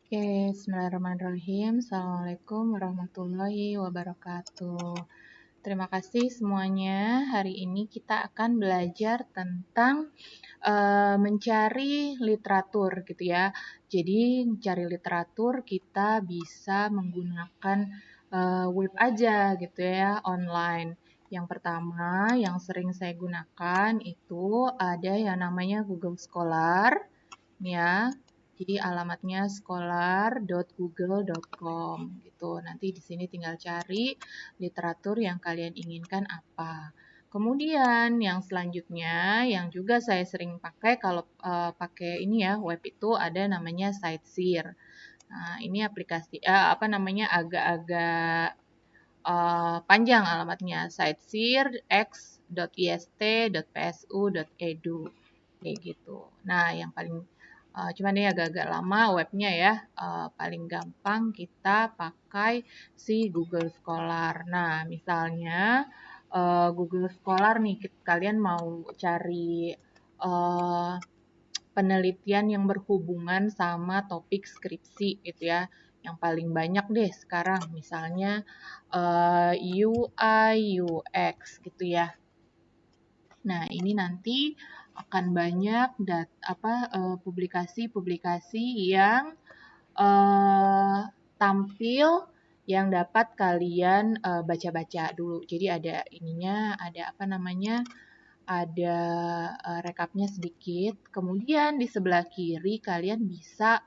Oke, bismillahirrahmanirrahim. Assalamualaikum warahmatullahi wabarakatuh. Terima kasih semuanya. Hari ini kita akan belajar tentang mencari literatur gitu ya. Jadi mencari literatur kita bisa menggunakan web aja gitu ya, online. Yang pertama yang sering saya gunakan itu ada yang namanya Google Scholar ya. Jadi alamatnya scholar.google.com gitu. Nanti di sini tinggal cari literatur yang kalian inginkan apa. Kemudian yang selanjutnya yang juga saya sering pakai kalau pakai ini ya web itu ada namanya Sightseer. Nah, ini aplikasi apa namanya agak-agak panjang alamatnya sightseerx.ist.psu.edu kayak gitu. Nah, yang paling cuman ini agak-agak lama webnya ya. Paling gampang kita pakai si Google Scholar. Nah, misalnya Google Scholar nih, kalian mau cari penelitian yang berhubungan sama topik skripsi gitu ya. Yang paling banyak deh sekarang misalnya UI UX gitu ya. Nah, ini nanti akan banyak publikasi-publikasi yang tampil yang dapat kalian baca-baca dulu. Jadi ada ininya, ada apa namanya? Ada rekapnya sedikit. Kemudian di sebelah kiri kalian bisa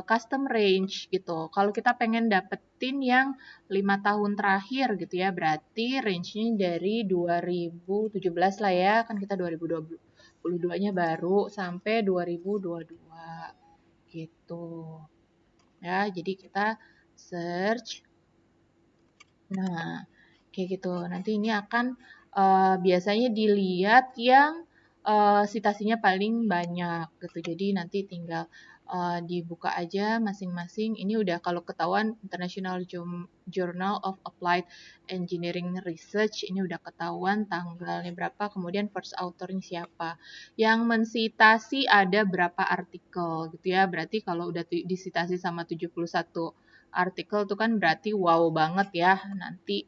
custom range gitu. Kalau kita pengen dapetin yang 5 tahun terakhir gitu ya, berarti range-nya dari 2017 lah ya, kan kita 2022-nya baru sampai 2022 gitu. Ya, jadi kita search. Nah, kayak gitu. Nanti ini akan biasanya dilihat yang citasinya paling banyak gitu. Jadi nanti tinggal dibuka aja masing-masing. Ini udah kalau ketahuan International Journal of Applied Engineering Research, ini udah ketahuan tanggalnya berapa, kemudian first author-nya siapa. Yang mensitasi ada berapa artikel gitu ya. Berarti kalau udah disitasi sama 71 artikel itu kan berarti wow banget ya. Nanti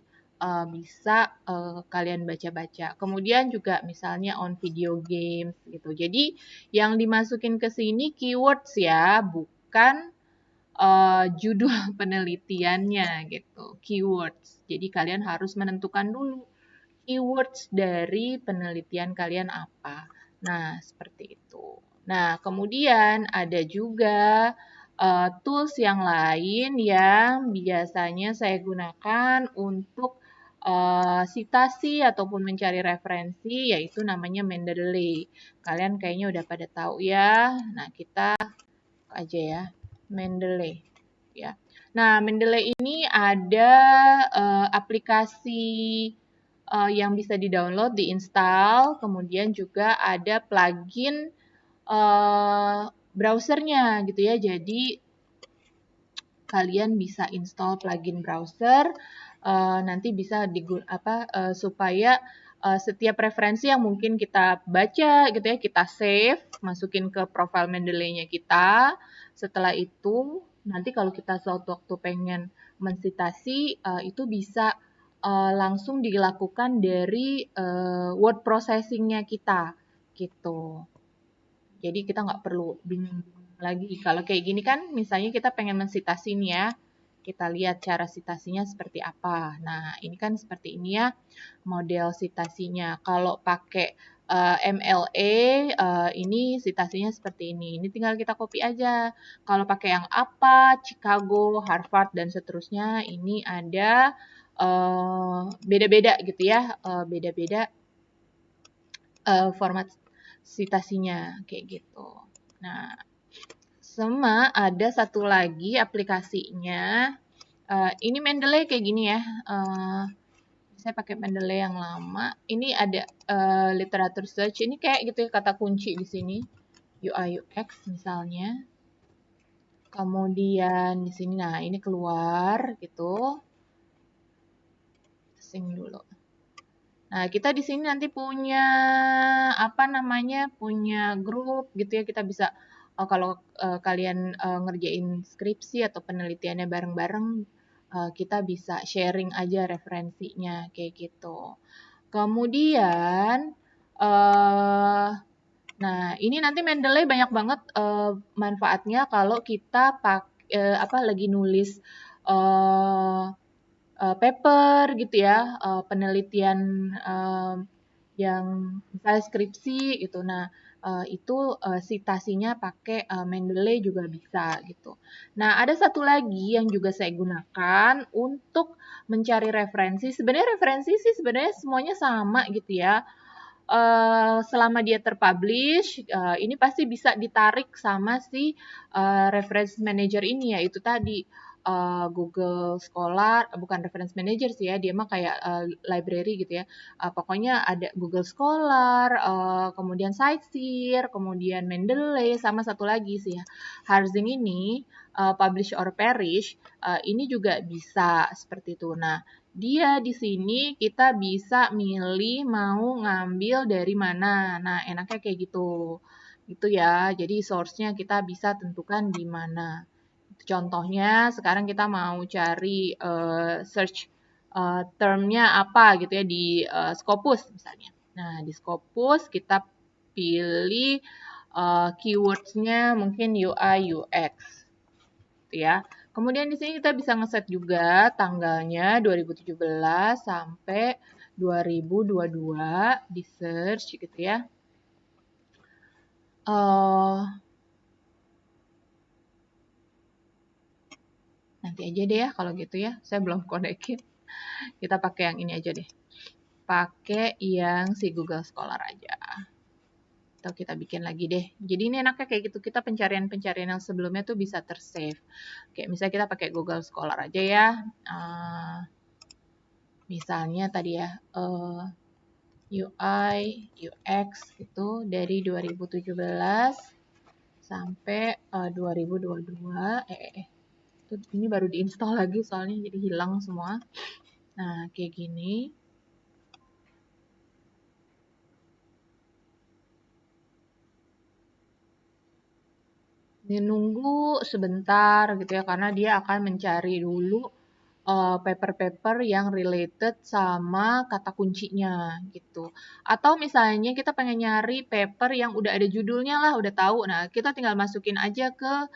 bisa kalian baca-baca. Kemudian juga misalnya on video games gitu. Jadi yang dimasukin ke sini keywords ya, bukan judul penelitiannya gitu. Keywords. Jadi kalian harus menentukan dulu keywords dari penelitian kalian apa. Nah, seperti itu. Nah, kemudian ada juga tools yang lain yang biasanya saya gunakan untuk citasi ataupun mencari referensi, yaitu namanya Mendeley. Kalian kayaknya udah pada tahu ya. Nah, kita aja ya, Mendeley. Ya. Nah, Mendeley ini ada aplikasi yang bisa di-download, di-install, kemudian juga ada plugin browsernya gitu ya. Jadi kalian bisa install plugin browser, nanti bisa supaya setiap referensi yang mungkin kita baca gitu ya, kita save, masukin ke profile Mendeley-nya kita. Setelah itu, nanti kalau kita suatu waktu pengen mensitasi, itu bisa langsung dilakukan dari word processing-nya kita gitu. Jadi kita nggak perlu bingung lagi. Kalau kayak gini kan misalnya kita pengen mensitasi nih ya, kita lihat cara sitasinya seperti apa. Nah, ini kan seperti ini ya model sitasinya. Kalau pakai MLA, ini sitasinya seperti ini. Ini tinggal kita copy aja. Kalau pakai yang apa, Chicago, Harvard, dan seterusnya, ini ada beda-beda gitu ya, beda-beda format citasinya kayak gitu. Nah, sama ada satu lagi aplikasinya. Ini Mendeley kayak gini ya. Saya pakai Mendeley yang lama. Ini ada literatur search. Ini kayak gitu ya kata kunci di sini. UI UX misalnya. Kemudian di sini, nah ini keluar gitu. Sing dulu. Nah, kita di sini nanti punya punya grup gitu ya. Kita bisa kalau kalian ngerjain skripsi atau penelitiannya bareng-bareng, kita bisa sharing aja referensinya kayak gitu. Kemudian, nah ini nanti Mendeley banyak banget manfaatnya kalau kita lagi nulis uh, paper gitu ya, penelitian yang misalnya skripsi gitu. Nah, itu citasinya pakai Mendeley juga bisa gitu. Nah, ada satu lagi yang juga saya gunakan untuk mencari referensi. Sebenarnya referensi sih sebenarnya semuanya sama gitu ya. Selama dia terpublish, ini pasti bisa ditarik sama si reference manager ini, yaitu tadi Google Scholar, bukan reference manager sih ya, dia mah kayak library gitu ya. Pokoknya ada Google Scholar, kemudian Citeseer, kemudian Mendeley, sama satu lagi sih ya, Harzing ini, publish or perish, ini juga bisa seperti itu. Nah, dia di sini kita bisa milih mau ngambil dari mana. Nah, enaknya kayak gitu. Gitu ya. Jadi source-nya kita bisa tentukan di mana. Contohnya sekarang kita mau cari search term-nya apa gitu ya di Scopus misalnya. Nah, di Scopus kita pilih keywords-nya mungkin UI UX gitu ya. Kemudian di sini kita bisa ngeset juga tanggalnya 2017 sampai 2022 di search gitu ya. Nanti aja deh ya kalau gitu ya. Saya belum konekin. Kita pakai yang ini aja deh. Pakai yang si Google Scholar aja. Atau kita bikin lagi deh. Jadi ini enaknya kayak gitu. Kita pencarian-pencarian yang sebelumnya tuh bisa tersave. Kayak misalnya kita pakai Google Scholar aja ya. Misalnya tadi ya. UI, UX gitu dari 2017 sampai 2022. Ini baru diinstal lagi soalnya jadi hilang semua. Nah, kayak gini. Ini nunggu sebentar gitu ya karena dia akan mencari dulu paper-paper yang related sama kata kuncinya gitu. Atau misalnya kita pengen nyari paper yang udah ada judulnya lah, udah tahu. Nah, kita tinggal masukin aja ke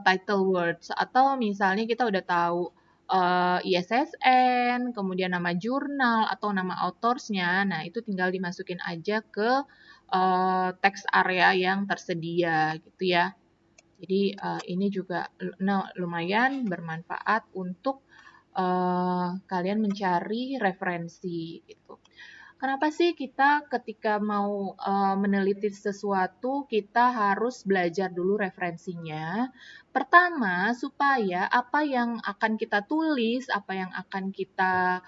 title words. Atau misalnya kita udah tahu ISSN, kemudian nama jurnal atau nama autorsnya. Nah, itu tinggal dimasukin aja ke text area yang tersedia gitu ya. Jadi ini juga lumayan bermanfaat untuk kalian mencari referensi gitu. Kenapa sih kita ketika mau meneliti sesuatu kita harus belajar dulu referensinya? Pertama, supaya apa yang akan kita tulis, apa yang akan kita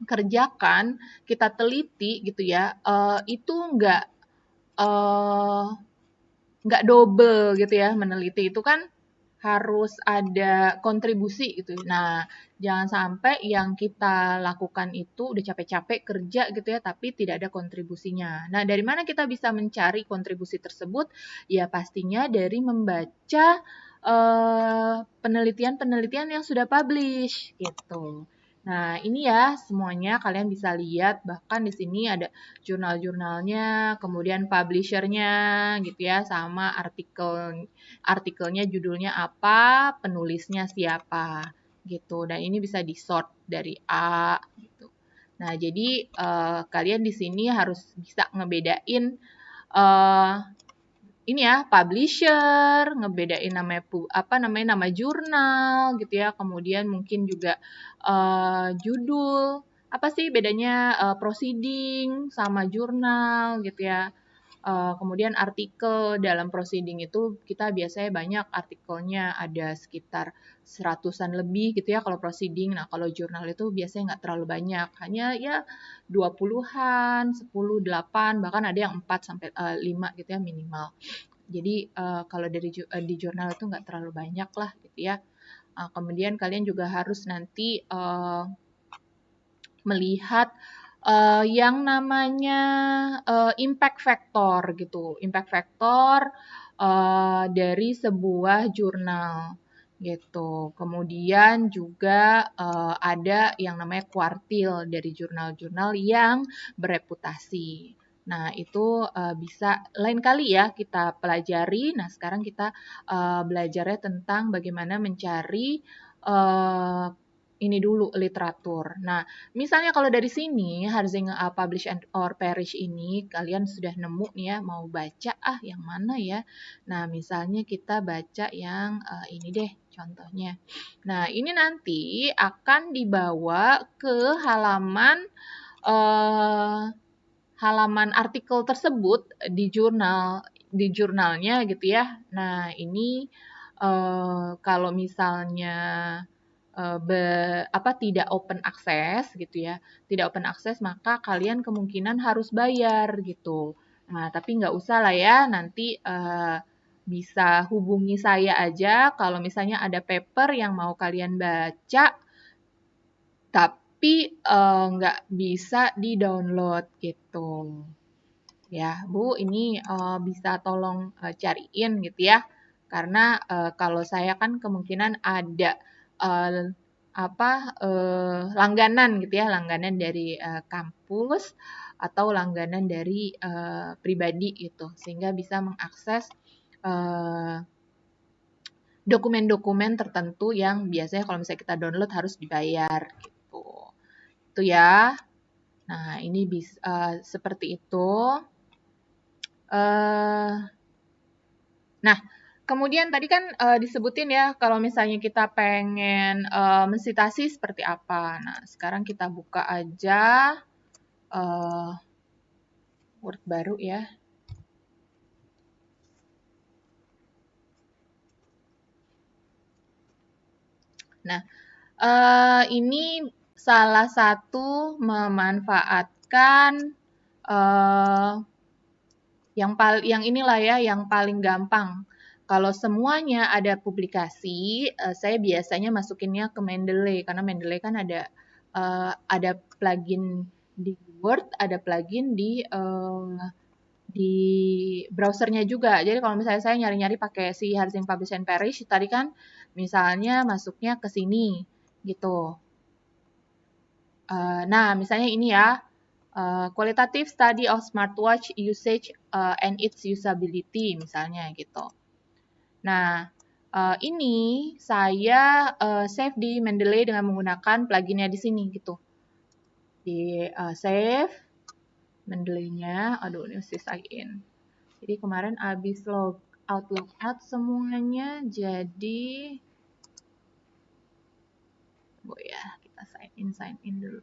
kerjakan, kita teliti gitu ya, itu nggak double gitu ya meneliti itu kan harus ada kontribusi gitu. Nah, jangan sampai yang kita lakukan itu udah capek-capek kerja gitu ya, tapi tidak ada kontribusinya. Nah, dari mana kita bisa mencari kontribusi tersebut? Ya pastinya dari membaca penelitian-penelitian yang sudah publish gitu. Nah, ini ya semuanya kalian bisa lihat, bahkan di sini ada jurnal-jurnalnya, kemudian publisher-nya gitu ya, sama artikelnya judulnya apa, penulisnya siapa gitu. Dan ini bisa di-sort dari A gitu. Nah, jadi kalian di sini harus bisa ngebedain ini ya publisher, ngebedain nama jurnal gitu ya. Kemudian mungkin juga judul. Apa sih bedanya proceeding sama jurnal gitu ya. Kemudian artikel dalam proceeding itu kita biasanya banyak artikelnya ada sekitar 100-an lebih gitu ya kalau proceeding. Nah, kalau jurnal itu biasanya nggak terlalu banyak, hanya ya 20-an, 10, 8, bahkan ada yang 4 sampai 5 gitu ya minimal. Jadi kalau di jurnal itu nggak terlalu banyak lah gitu ya. Kemudian kalian juga harus nanti melihat yang namanya impact factor gitu. Impact factor dari sebuah jurnal gitu. Kemudian juga ada yang namanya kuartil dari jurnal-jurnal yang bereputasi. Nah, itu bisa lain kali ya kita pelajari. Nah, sekarang kita belajarnya tentang bagaimana mencari ini dulu literatur. Nah, misalnya kalau dari sini Harzing Publish and or Perish ini kalian sudah nemu nih ya, mau baca yang mana ya. Nah, misalnya kita baca yang ini deh contohnya. Nah, ini nanti akan dibawa ke halaman halaman artikel tersebut di jurnalnya gitu ya. Nah, ini kalau misalnya tidak open access gitu ya, tidak open access maka kalian kemungkinan harus bayar gitu. Nah, tapi nggak usah lah ya, nanti bisa hubungi saya aja kalau misalnya ada paper yang mau kalian baca, tapi nggak bisa di-download gitu. Ya, Bu, ini bisa tolong cariin gitu ya. Karena kalau saya kan kemungkinan ada langganan gitu ya, langganan dari kampus atau langganan dari pribadi gitu, sehingga bisa mengakses dokumen-dokumen tertentu yang biasanya kalau misalnya kita download harus dibayar gitu. Itu ya. Nah, ini bisa seperti itu. Nah, kemudian tadi kan disebutin ya kalau misalnya kita pengen mensitasi seperti apa. Nah, sekarang kita buka aja Word baru ya. Nah, ini salah satu memanfaatkan yang inilah ya yang paling gampang. Kalau semuanya ada publikasi, saya biasanya masukinnya ke Mendeley karena Mendeley kan ada plugin di Word, ada plugin di browsernya juga. Jadi kalau misalnya saya nyari-nyari pakai si Harzing Publish and Perish, tadi kan misalnya masuknya ke sini gitu. Nah, misalnya ini ya, qualitative study of smartwatch usage and its usability misalnya gitu. Nah, ini saya save di Mendeley dengan menggunakan pluginnya di sini gitu. Di save Mendeley-nya, aduh ini mesti sign in. Jadi kemarin habis log out semuanya, jadi ya kita sign in dulu.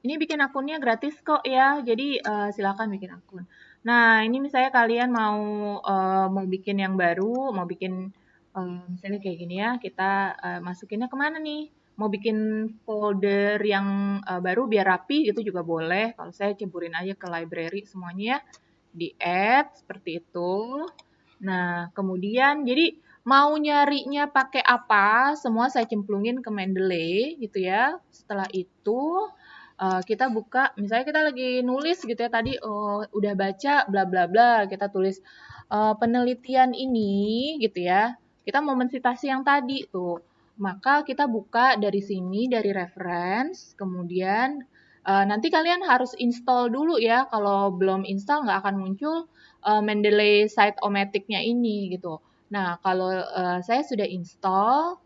Ini bikin akunnya gratis kok ya, jadi silakan bikin akun. Nah, ini misalnya kalian mau bikin yang baru, mau bikin misalnya kayak gini ya, kita masukinnya kemana nih? Mau bikin folder yang baru biar rapi gitu juga boleh. Kalau saya ceburin aja ke library semuanya ya, di add seperti itu. Nah, kemudian jadi mau nyarinya pakai apa, semua saya cemplungin ke Mendeley gitu ya. Setelah itu kita buka, misalnya kita lagi nulis gitu ya tadi udah baca bla bla bla, kita tulis penelitian ini gitu ya. Kita mau mensitasi yang tadi tuh. Maka kita buka dari sini dari reference, kemudian nanti kalian harus install dulu ya. Kalau belum install nggak akan muncul Mendeley Site-O-Matic-nya ini gitu. Nah, kalau saya sudah install,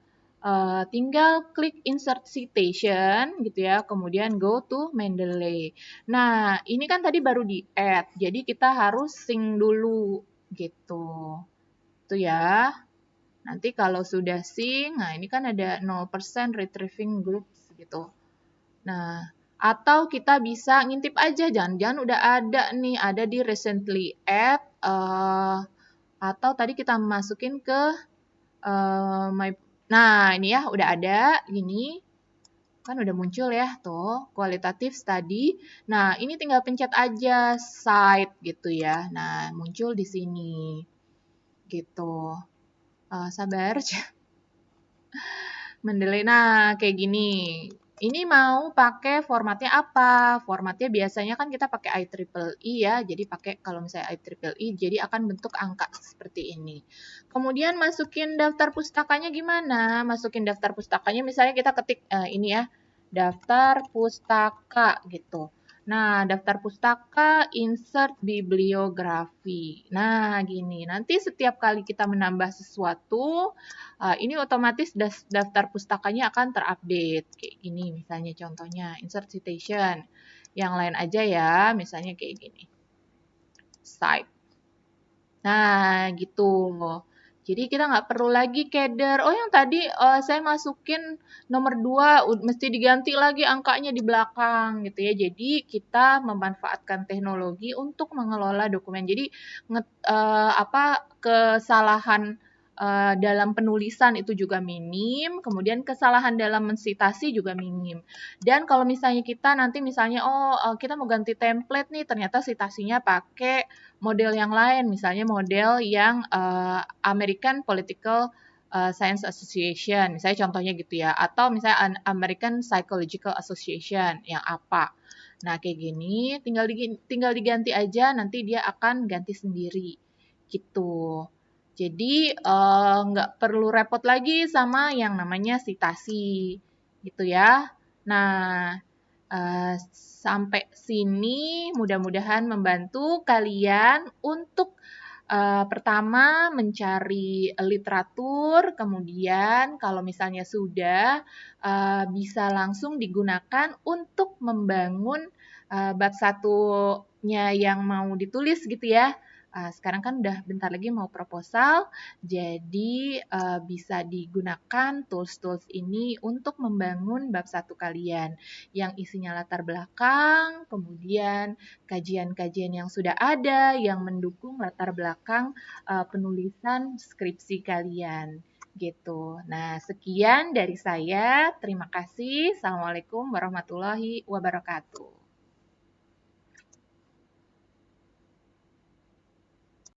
tinggal klik insert citation gitu ya, kemudian go to Mendeley. Nah, ini kan tadi baru di add, jadi kita harus sync dulu gitu. Itu ya. Nanti kalau sudah sync, nah ini kan ada 0% retrieving groups gitu. Nah, atau kita bisa ngintip aja, jangan-jangan udah ada nih, ada di recently add, atau tadi kita masukin ke nah ini ya udah ada gini kan udah muncul ya tuh kualitatif study. Nah ini tinggal pencet aja site gitu ya. Nah muncul di sini gitu. Sabar. Mendelay. Nah, kayak gini. Ini mau pakai formatnya apa? Formatnya biasanya kan kita pakai IEEE ya. Jadi pakai kalau misalnya IEEE, jadi akan bentuk angka seperti ini. Kemudian masukin daftar pustakanya gimana? Masukin daftar pustakanya misalnya kita ketik ini ya, daftar pustaka gitu. Nah, daftar pustaka, insert bibliografi. Nah, gini. Nanti setiap kali kita menambah sesuatu, ini otomatis daftar pustakanya akan terupdate. Kayak gini misalnya contohnya, insert citation. Yang lain aja ya, misalnya kayak gini. Cite. Nah, gitu. Jadi kita nggak perlu lagi keder. Oh, yang tadi saya masukin nomor 2, mesti diganti lagi angkanya di belakang gitu ya. Jadi kita memanfaatkan teknologi untuk mengelola dokumen. Jadi kesalahan dalam penulisan itu juga minim, kemudian kesalahan dalam mensitasi juga minim. Dan kalau misalnya kita nanti misalnya kita mau ganti template nih, ternyata citasinya pakai model yang lain, misalnya model yang American Political Science Association, misalnya contohnya gitu ya, atau misalnya American Psychological Association yang apa. Nah, kayak gini tinggal diganti aja, nanti dia akan ganti sendiri gitu. Jadi nggak perlu repot lagi sama yang namanya citasi gitu ya. Nah, sampai sini mudah-mudahan membantu kalian untuk pertama mencari literatur, kemudian kalau misalnya sudah bisa langsung digunakan untuk membangun bab satunya yang mau ditulis gitu ya. Sekarang kan udah bentar lagi mau proposal, jadi bisa digunakan tools-tools ini untuk membangun bab satu kalian yang isinya latar belakang, kemudian kajian-kajian yang sudah ada yang mendukung latar belakang penulisan skripsi kalian gitu. Nah, sekian dari saya. Terima kasih. Assalamualaikum warahmatullahi wabarakatuh.